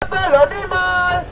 mata al animal.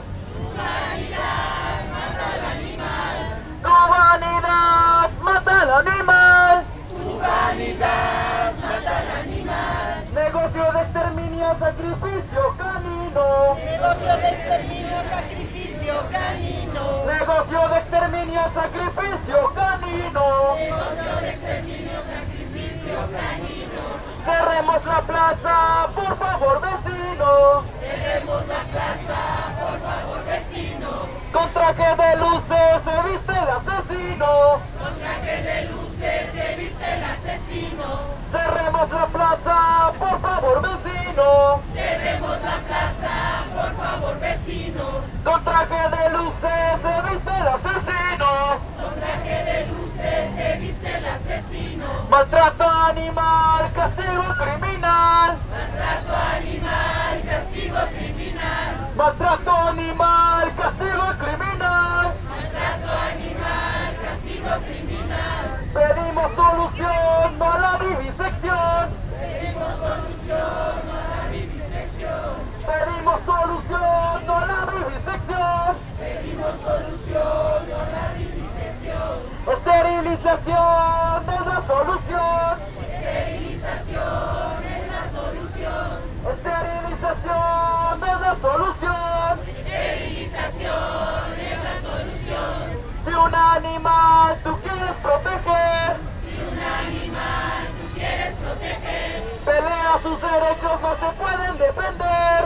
Tu vanidad mata al animal. Tu vanidad mata al animal. Negocio de exterminio, sacrificio canino. Negocio de exterminio, sacrificio canino. Negocio de exterminio, sacrificio canino. Negocio de exterminio, sacrificio canino. Cerremos la plaza, por favor, vecino. Cerremos la plaza, por favor, vecino. Con traje de luces se viste el asesino. Con traje de luces se viste el asesino. Cerremos la plaza, por favor, vecino. Cerremos la plaza, por favor, vecino. Con traje de luces se viste el asesino. Con traje de luces se viste el asesino. Maltrato animal, castigo criminal. Maltrato animal, castigo criminal. Maltrato animal, castigo criminal. Maltrato animal, castigo criminal. Pedimos solución, no a la vivisección. Pedimos solución, no a la vivisección. Pedimos solución, no a la vivisección. Pedimos solución, no a la vivisección. Esterilización es la solución. Esterilización es la solución. Esterilización es la solución. Esterilización es la solución. Si un animal tú quieres proteger, Si un animal tú quieres proteger, pelea sus derechos, no se pueden defender.